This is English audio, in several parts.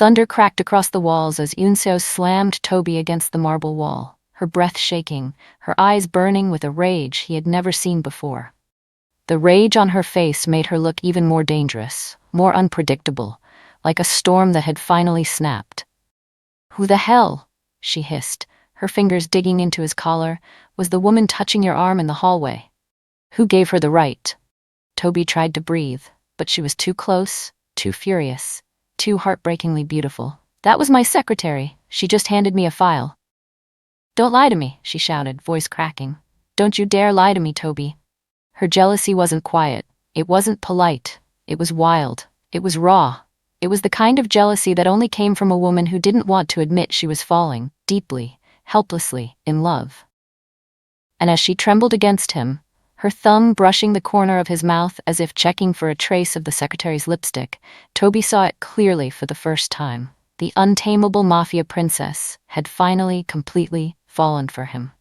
Thunder cracked across the walls as Eun-seo slammed Toby against the marble wall, her breath shaking, her eyes burning with a rage he had never seen before. The rage on her face made her look even more dangerous, more unpredictable, like a storm that had finally snapped. "Who the hell?" she hissed, her fingers digging into his collar. "Was the woman touching your arm in the hallway? Who gave her the right?" Toby tried to breathe, but she was too close, too furious, too heartbreakingly beautiful. "That was my secretary. She just handed me a file." "Don't lie to me," she shouted, voice cracking. "Don't you dare lie to me, Toby." Her jealousy wasn't quiet. It wasn't polite. It was wild. It was raw. It was the kind of jealousy that only came from a woman who didn't want to admit she was falling, deeply, helplessly, in love. And as she trembled against him, her thumb brushing the corner of his mouth as if checking for a trace of the secretary's lipstick, Toby saw it clearly for the first time. The untamable mafia princess had finally, completely fallen for him.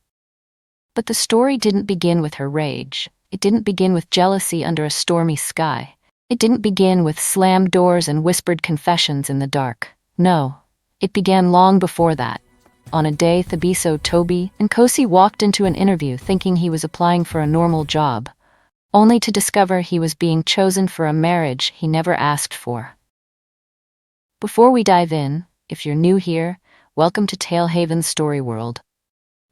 But the story didn't begin with her rage. It didn't begin with jealousy under a stormy sky. It didn't begin with slammed doors and whispered confessions in the dark. No, it began long before that. On a day Thabiso Nkosi walked into an interview thinking he was applying for a normal job, only to discover he was being chosen for a marriage he never asked for. Before we dive in, if you're new here, welcome to Tailhaven's Story World.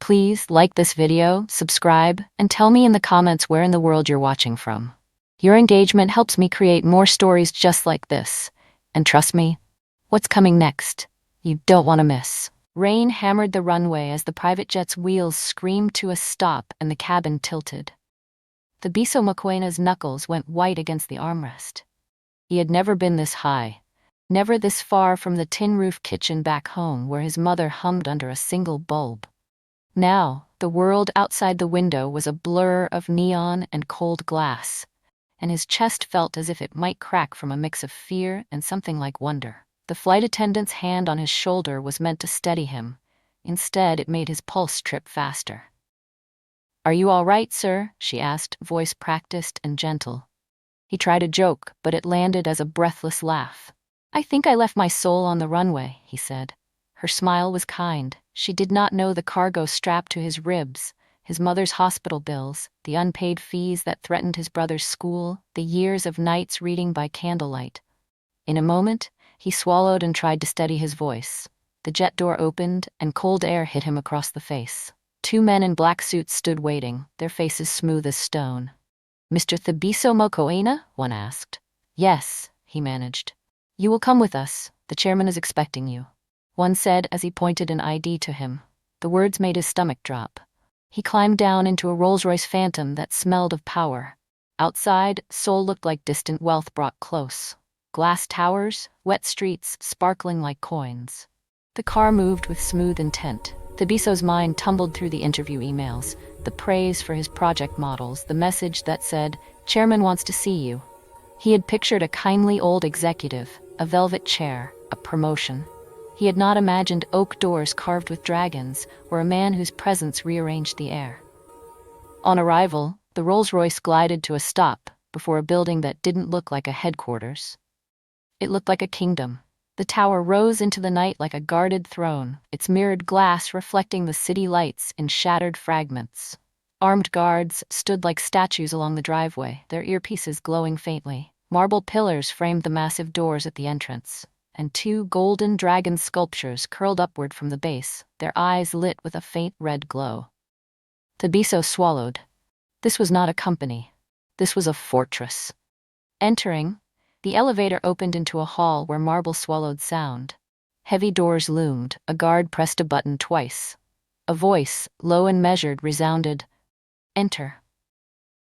Please like this video, subscribe, and tell me in the comments where in the world you're watching from. Your engagement helps me create more stories just like this. And trust me, what's coming next, you don't want to miss. Rain hammered the runway as the private jet's wheels screamed to a stop and the cabin tilted. Thabiso Nkosi's knuckles went white against the armrest. He had never been this high, never this far from the tin-roof kitchen back home where his mother hummed under a single bulb. Now, the world outside the window was a blur of neon and cold glass, and his chest felt as if it might crack from a mix of fear and something like wonder. The flight attendant's hand on his shoulder was meant to steady him. Instead, it made his pulse trip faster. "Are you all right, sir?" she asked, voice practiced and gentle. He tried a joke, but it landed as a breathless laugh. "I think I left my soul on the runway," he said. Her smile was kind. She did not know the cargo strapped to his ribs, his mother's hospital bills, the unpaid fees that threatened his brother's school, the years of nights reading by candlelight. In a moment, he swallowed and tried to steady his voice. The jet door opened, and cold air hit him across the face. Two men in black suits stood waiting, their faces smooth as stone. "Mr. Thabiso Nkosi?" one asked. "Yes," he managed. "You will come with us. The chairman is expecting you," one said as he pointed an ID to him. The words made his stomach drop. He climbed down into a Rolls-Royce Phantom that smelled of power. Outside, Seoul looked like distant wealth brought close. Glass towers, wet streets, sparkling like coins. The car moved with smooth intent. Thabiso's mind tumbled through the interview emails, the praise for his project models, the message that said, "Chairman wants to see you." He had pictured a kindly old executive, a velvet chair, a promotion. He had not imagined oak doors carved with dragons, or a man whose presence rearranged the air. On arrival, the Rolls-Royce glided to a stop before a building that didn't look like a headquarters. It looked like a kingdom. The tower rose into the night like a guarded throne, its mirrored glass reflecting the city lights in shattered fragments. Armed guards stood like statues along the driveway, their earpieces glowing faintly. Marble pillars framed the massive doors at the entrance, and two golden dragon sculptures curled upward from the base, their eyes lit with a faint red glow. Thabiso swallowed. This was not a company. This was a fortress. Entering, the elevator opened into a hall where marble swallowed sound. Heavy doors loomed. A guard pressed a button twice. A voice, low and measured, resounded, "Enter."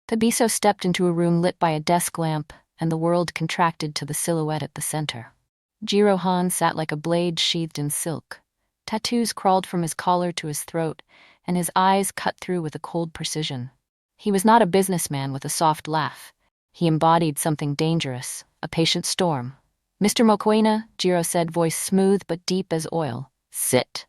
Thabiso stepped into a room lit by a desk lamp, and the world contracted to the silhouette at the center. Eun-seo Han sat like a blade sheathed in silk. Tattoos crawled from his collar to his throat, and his eyes cut through with a cold precision. He was not a businessman with a soft laugh. He embodied something dangerous, a patient storm. "Mr. Nkosi," Jiro said, voice smooth but deep as oil. "Sit."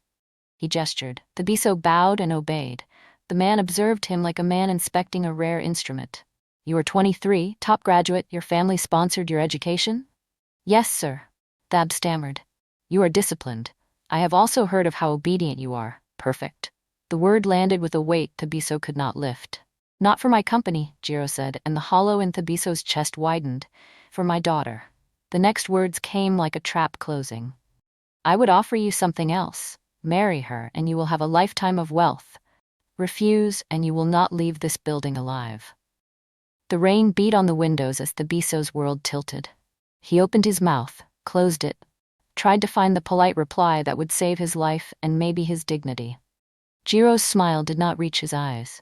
He gestured. Thabiso bowed and obeyed. The man observed him like a man inspecting a rare instrument. "You are 23, top graduate, your family sponsored your education?" "Yes, sir," Thab stammered. You are disciplined. I have also heard of how obedient you are. Perfect. The word landed with a weight Thabiso could not lift. Not for my company, Jiro said, and the hollow in Thabiso's chest widened. For my daughter. The next words came like a trap closing. I would offer you something else. Marry her, and you will have a lifetime of wealth. Refuse, and you will not leave this building alive. The rain beat on the windows as Thabiso's world tilted. He opened his mouth, closed it, tried to find the polite reply that would save his life and maybe his dignity. Jiro's smile did not reach his eyes.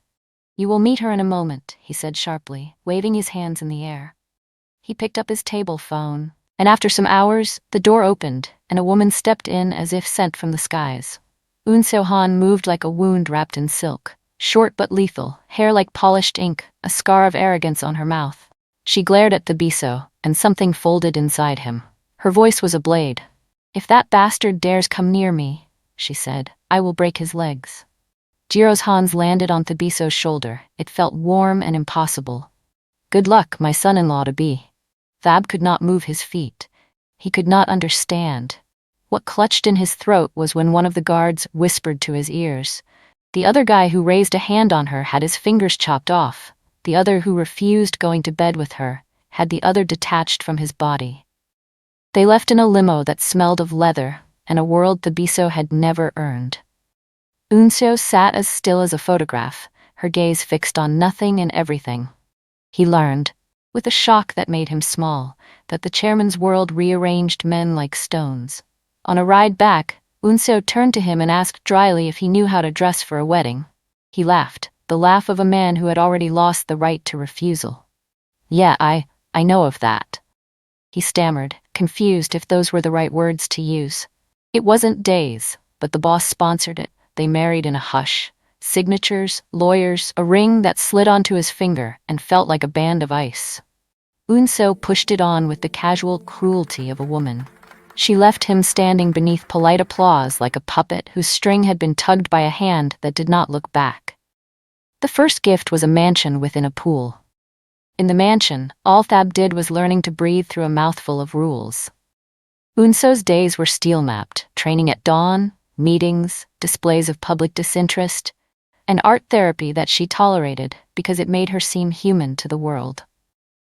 You will meet her in a moment, he said sharply, waving his hands in the air. He picked up his table phone, and after some hours, the door opened, and a woman stepped in as if sent from the skies. Eun-seo Han moved like a wound wrapped in silk, short but lethal, hair like polished ink, a scar of arrogance on her mouth. She glared at Thabiso, and something folded inside him. Her voice was a blade. If that bastard dares come near me, she said, I will break his legs. Jiro's hands landed on Thabiso's shoulder. It felt warm and impossible. Good luck, my son-in-law-to-be. Thab could not move his feet. He could not understand. What clutched in his throat was when one of the guards whispered to his ears. The other guy who raised a hand on her had his fingers chopped off. The other who refused going to bed with her had the other detached from his body. They left in a limo that smelled of leather and a world Thabiso had never earned. Eun-seo sat as still as a photograph, her gaze fixed on nothing and everything. He learned, with a shock that made him small, that the chairman's world rearranged men like stones. On a ride back, Eun-seo turned to him and asked dryly if he knew how to dress for a wedding. He laughed, the laugh of a man who had already lost the right to refusal. Yeah, I know of that. He stammered, confused if those were the right words to use. It wasn't days, but the boss sponsored it. They married in a hush. Signatures, lawyers, a ring that slid onto his finger and felt like a band of ice. Eun-seo pushed it on with the casual cruelty of a woman. She left him standing beneath polite applause like a puppet whose string had been tugged by a hand that did not look back. The first gift was a mansion within a pool. In the mansion, all Thab did was learning to breathe through a mouthful of rules. Eun-seo's days were steel-mapped, training at dawn, meetings, displays of public disinterest, and art therapy that she tolerated because it made her seem human to the world.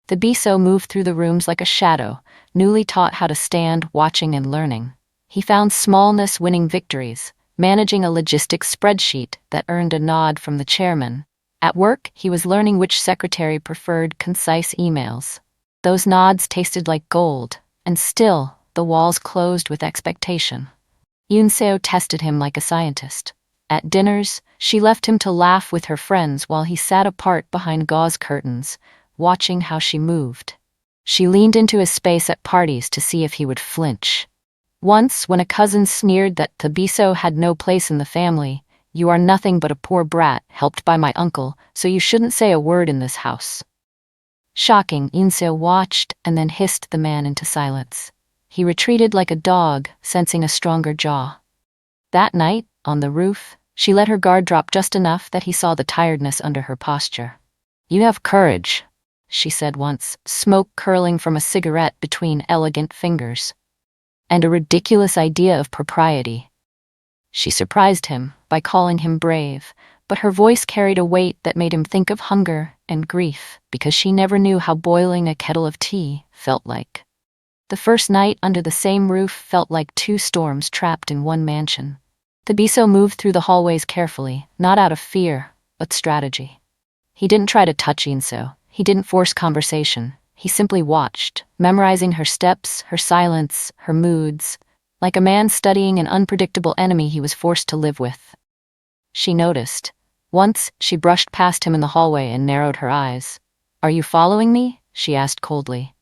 Thabiso moved through the rooms like a shadow, newly taught how to stand, watching and learning. He found smallness winning victories, managing a logistics spreadsheet that earned a nod from the chairman. At work, he was learning which secretary preferred concise emails. Those nods tasted like gold, and still, the walls closed with expectation. Eun-seo tested him like a scientist. At dinners, she left him to laugh with her friends while he sat apart behind gauze curtains, watching how she moved. She leaned into his space at parties to see if he would flinch. Once, when a cousin sneered that Thabiso had no place in the family, "You are nothing but a poor brat, helped by my uncle, so you shouldn't say a word in this house." Shocking, Eun-seo watched and then hissed the man into silence. He retreated like a dog, sensing a stronger jaw. That night, on the roof, she let her guard drop just enough that he saw the tiredness under her posture. "You have courage," she said once, smoke curling from a cigarette between elegant fingers. "And a ridiculous idea of propriety." She surprised him by calling him brave, but her voice carried a weight that made him think of hunger and grief, because she never knew how boiling a kettle of tea felt like. The first night under the same roof felt like two storms trapped in one mansion. Thabiso moved through the hallways carefully, not out of fear, but strategy. He didn't try to touch Eun-seo. He didn't force conversation. He simply watched, memorizing her steps, her silence, her moods, like a man studying an unpredictable enemy he was forced to live with. She noticed. Once, she brushed past him in the hallway and narrowed her eyes. "Are you following me?" she asked coldly.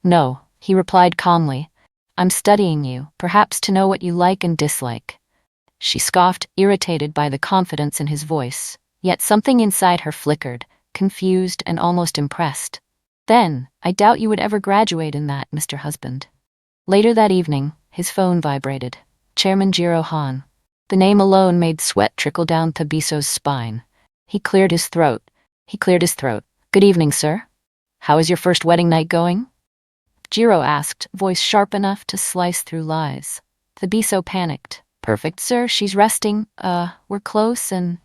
"No," he replied calmly. "I'm studying you, perhaps to know what you like and dislike." She scoffed, irritated by the confidence in his voice, yet something inside her flickered, confused and almost impressed. "Then, I doubt you would ever graduate in that, Mr. Husband." Later that evening, his phone vibrated. Chairman Eun-seo Han. The name alone made sweat trickle down Thabiso's spine. He cleared his throat. "Good evening, sir. How is your first wedding night going?" Jiro asked, voice sharp enough to slice through lies. Thabiso panicked. Perfect, sir, she's resting. We're close and...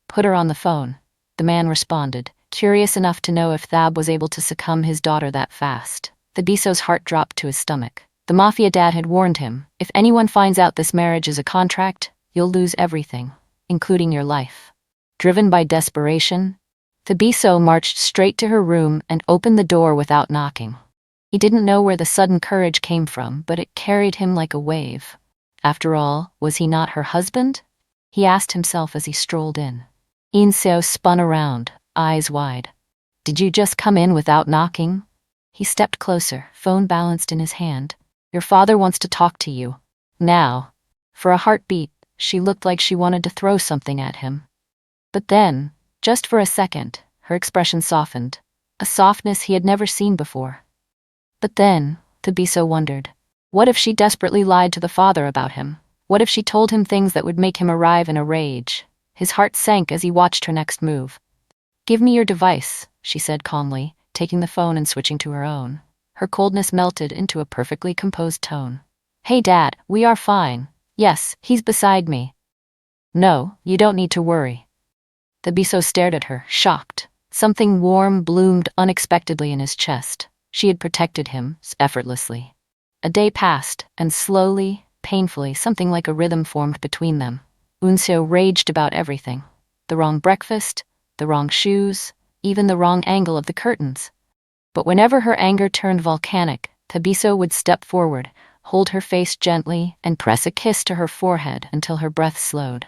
Put her on the phone, the man responded, curious enough to know if Thab was able to succumb his daughter that fast. Thabiso's heart dropped to his stomach. The mafia dad had warned him, if anyone finds out this marriage is a contract, you'll lose everything, including your life. Driven by desperation, Thabiso marched straight to her room and opened the door without knocking. He didn't know where the sudden courage came from, but it carried him like a wave. After all, was he not her husband? He asked himself as he strolled in. Eun-seo spun around, eyes wide. Did you just come in without knocking? He stepped closer, phone balanced in his hand. Your father wants to talk to you. Now. For a heartbeat, she looked like she wanted to throw something at him. But then, just for a second, her expression softened, a softness he had never seen before. But then, Thabiso wondered, what if she desperately lied to the father about him? What if she told him things that would make him arrive in a rage? His heart sank as he watched her next move. Give me your device, she said calmly, taking the phone and switching to her own. Her coldness melted into a perfectly composed tone. Hey Dad, we are fine. Yes, he's beside me. No, you don't need to worry. Thabiso stared at her, shocked. Something warm bloomed unexpectedly in his chest. She had protected him, effortlessly. A day passed, and slowly, painfully, something like a rhythm formed between them. Eun-seo raged about everything. The wrong breakfast, the wrong shoes, even the wrong angle of the curtains. But whenever her anger turned volcanic, Thabiso would step forward, hold her face gently, and press a kiss to her forehead until her breath slowed.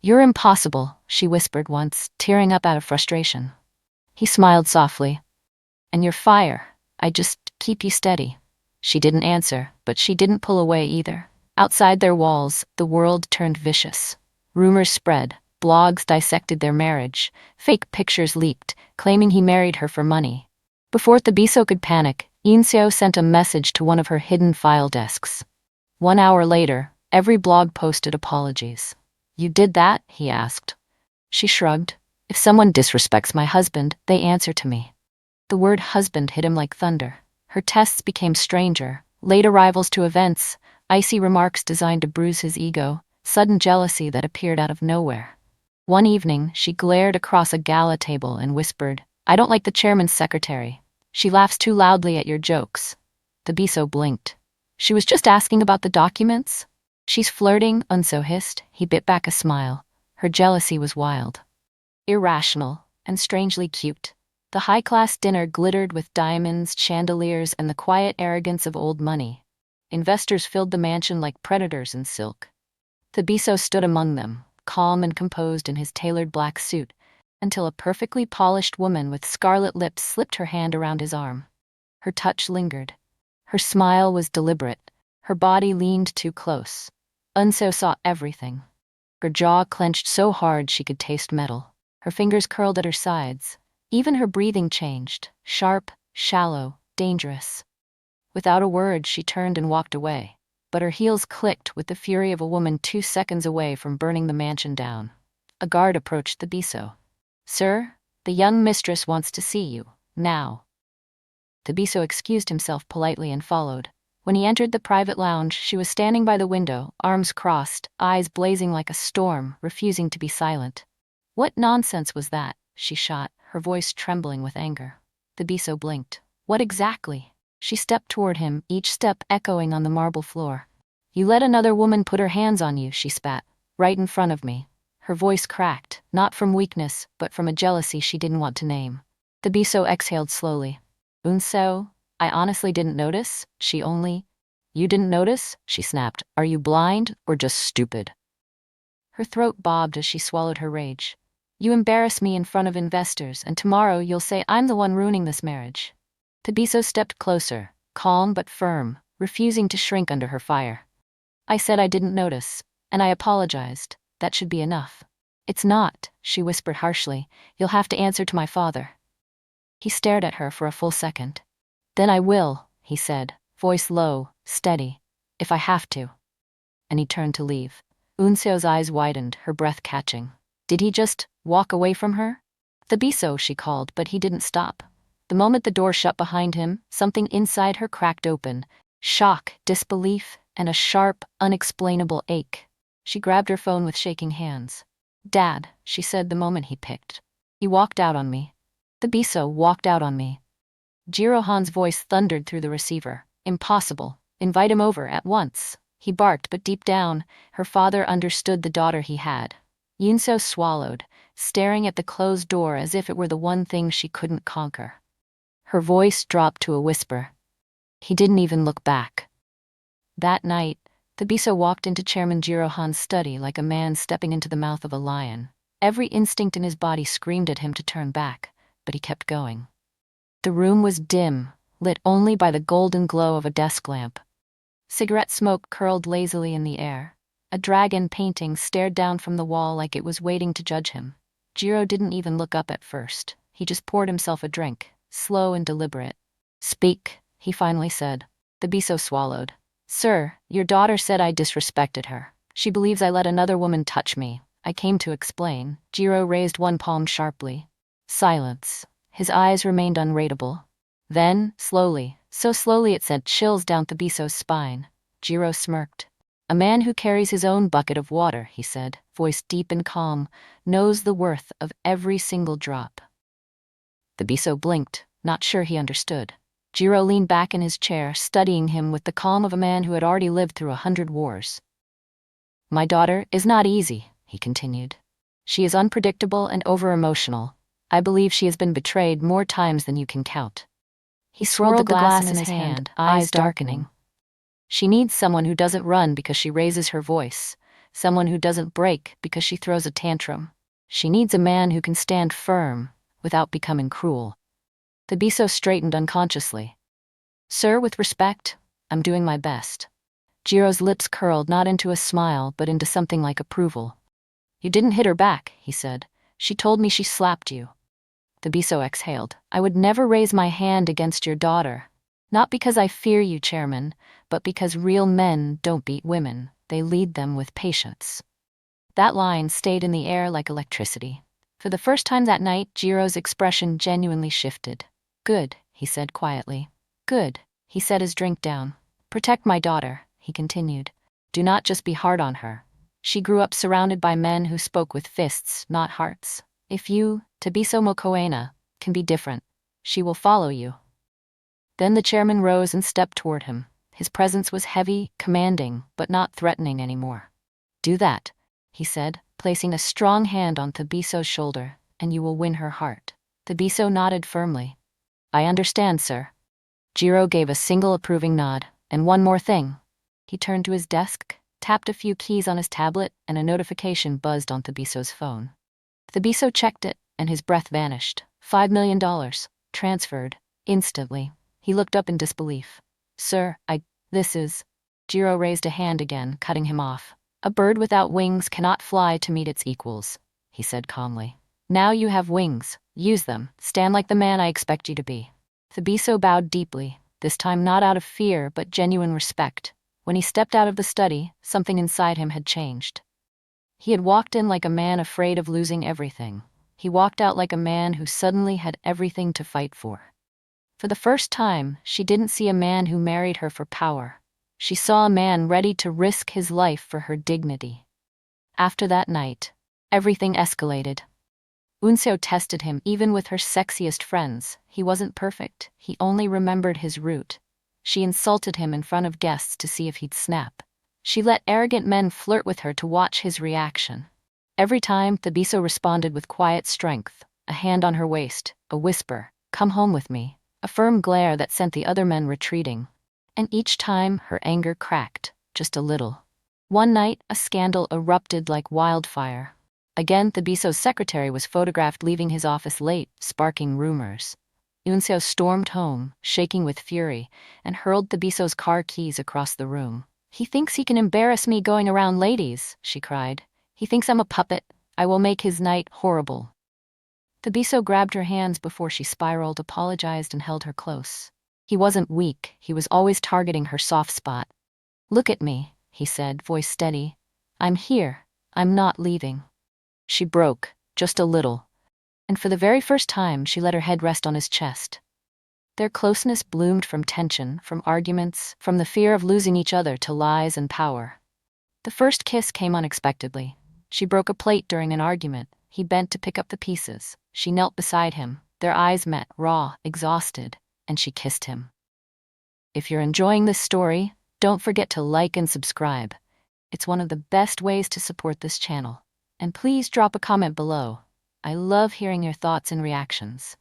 You're impossible, she whispered once, tearing up out of frustration. He smiled softly. And you're fire. I just keep you steady. She didn't answer, but she didn't pull away either. Outside their walls, the world turned vicious. Rumors spread, blogs dissected their marriage, fake pictures leaked, claiming he married her for money. Before Thabiso could panic, Eun-seo sent a message to one of her hidden file desks. 1 hour later, every blog posted apologies. You did that? He asked. She shrugged. If someone disrespects my husband, they answer to me. The word husband hit him like thunder. Her tests became stranger, late arrivals to events, icy remarks designed to bruise his ego, sudden jealousy that appeared out of nowhere. One evening, she glared across a gala table and whispered, I don't like the chairman's secretary. She laughs too loudly at your jokes. Thabiso blinked. She was just asking about the documents? She's flirting, Eun-seo hissed. He bit back a smile. Her jealousy was wild. Irrational, and strangely cute. The high-class dinner glittered with diamonds, chandeliers, and the quiet arrogance of old money. Investors filled the mansion like predators in silk. Thabiso stood among them, calm and composed in his tailored black suit, until a perfectly polished woman with scarlet lips slipped her hand around his arm. Her touch lingered. Her smile was deliberate. Her body leaned too close. Eun-seo saw everything. Her jaw clenched so hard she could taste metal. Her fingers curled at her sides. Even her breathing changed, sharp, shallow, dangerous. Without a word, she turned and walked away. But her heels clicked with the fury of a woman 2 seconds away from burning the mansion down. A guard approached Thabiso. Sir, the young mistress wants to see you, now. Thabiso excused himself politely and followed. When he entered the private lounge, she was standing by the window, arms crossed, eyes blazing like a storm, refusing to be silent. What nonsense was that? She shot, her voice trembling with anger. Thabiso blinked. What exactly? She stepped toward him, each step echoing on the marble floor. You let another woman put her hands on you, she spat, right in front of me. Her voice cracked, not from weakness, but from a jealousy she didn't want to name. Thabiso exhaled slowly. Eun-seo, I honestly didn't notice, You didn't notice? She snapped. Are you blind, or just stupid? Her throat bobbed as she swallowed her rage. You embarrass me in front of investors, and tomorrow you'll say I'm the one ruining this marriage. Thabiso stepped closer, calm but firm, refusing to shrink under her fire. I said I didn't notice, and I apologized. That should be enough. It's not, she whispered harshly. You'll have to answer to my father. He stared at her for a full second. Then I will, he said, voice low, steady, if I have to. And he turned to leave. Eun-seo's eyes widened, her breath catching. Did he just walk away from her? Thabiso, she called, but he didn't stop. The moment the door shut behind him, something inside her cracked open. Shock, disbelief, and a sharp, unexplainable ache. She grabbed her phone with shaking hands. "Dad," she said the moment he picked. "He walked out on me. Thabiso walked out on me." Jiro Han's voice thundered through the receiver. "Impossible. Invite him over at once." He barked, but deep down, her father understood the daughter he had. Eun-seo swallowed, staring at the closed door as if it were the one thing she couldn't conquer. Her voice dropped to a whisper. He didn't even look back. That night, Thabiso walked into Chairman Jiro Han's study like a man stepping into the mouth of a lion. Every instinct in his body screamed at him to turn back, but he kept going. The room was dim, lit only by the golden glow of a desk lamp. Cigarette smoke curled lazily in the air. A dragon painting stared down from the wall like it was waiting to judge him. Jiro didn't even look up at first. He just poured himself a drink, slow and deliberate. "Speak," he finally said. Thabiso swallowed. "Sir, your daughter said I disrespected her. She believes I let another woman touch me. I came to explain." Jiro raised one palm sharply. Silence. His eyes remained unreadable. Then, slowly, so slowly it sent chills down Thabiso's spine, Jiro smirked. "A man who carries his own bucket of water," he said, voice deep and calm, "knows the worth of every single drop." Thabiso blinked, not sure he understood. Jiro leaned back in his chair, studying him with the calm of a man who had already lived through 100 wars. "My daughter is not easy," he continued. "She is unpredictable and over-emotional. I believe she has been betrayed more times than you can count." He swirled the glass in his hand, eyes darkening. "She needs someone who doesn't run because she raises her voice, someone who doesn't break because she throws a tantrum. She needs a man who can stand firm without becoming cruel." Thabiso straightened unconsciously. "Sir, with respect, I'm doing my best." Jiro's lips curled not into a smile but into something like approval. "You didn't hit her back," he said. "She told me she slapped you." Thabiso exhaled. "I would never raise my hand against your daughter. Not because I fear you, Chairman, but because real men don't beat women. They lead them with patience." That line stayed in the air like electricity. For the first time that night, Jiro's expression genuinely shifted. "Good," he said quietly. "Good." He set his drink down. "Protect my daughter," he continued. "Do not just be hard on her. She grew up surrounded by men who spoke with fists, not hearts. If you, Thabiso Nkosi, can be different, she will follow you." Then the chairman rose and stepped toward him. His presence was heavy, commanding, but not threatening anymore. "Do that," he said, placing a strong hand on Thabiso's shoulder, "and you will win her heart." Thabiso nodded firmly. "I understand, sir." Jiro gave a single approving nod. "And one more thing." He turned to his desk, tapped a few keys on his tablet, and a notification buzzed on Thabiso's phone. Thabiso checked it, and his breath vanished. $5 million. Transferred. Instantly. He looked up in disbelief. "Sir, this is..." Jiro raised a hand again, cutting him off. "A bird without wings cannot fly to meet its equals," he said calmly. "Now you have wings. Use them. Stand like the man I expect you to be." Thabiso bowed deeply, this time not out of fear but genuine respect. When he stepped out of the study, something inside him had changed. He had walked in like a man afraid of losing everything. He walked out like a man who suddenly had everything to fight for. For the first time, she didn't see a man who married her for power. She saw a man ready to risk his life for her dignity. After that night, everything escalated. Eun-seo tested him even with her sexiest friends. He wasn't perfect. He only remembered his route. She insulted him in front of guests to see if he'd snap. She let arrogant men flirt with her to watch his reaction. Every time, Thabiso responded with quiet strength, a hand on her waist, a whisper, "Come home with me," a firm glare that sent the other men retreating. And each time, her anger cracked, just a little. One night, a scandal erupted like wildfire. Again, Thabiso's secretary was photographed leaving his office late, sparking rumors. Eun-seo stormed home, shaking with fury, and hurled Thabiso's car keys across the room. "He thinks he can embarrass me going around ladies," she cried. "He thinks I'm a puppet. I will make his night horrible." Thabiso grabbed her hands before she spiraled, apologized, and held her close. He wasn't weak. He was always targeting her soft spot. "Look at me," he said, voice steady. "I'm here. I'm not leaving." She broke, just a little. And for the very first time, she let her head rest on his chest. Their closeness bloomed from tension, from arguments, from the fear of losing each other to lies and power. The first kiss came unexpectedly. She broke a plate during an argument. He bent to pick up the pieces. She knelt beside him. Their eyes met, raw, exhausted, and she kissed him. If you're enjoying this story, don't forget to like and subscribe. It's one of the best ways to support this channel. And please drop a comment below. I love hearing your thoughts and reactions.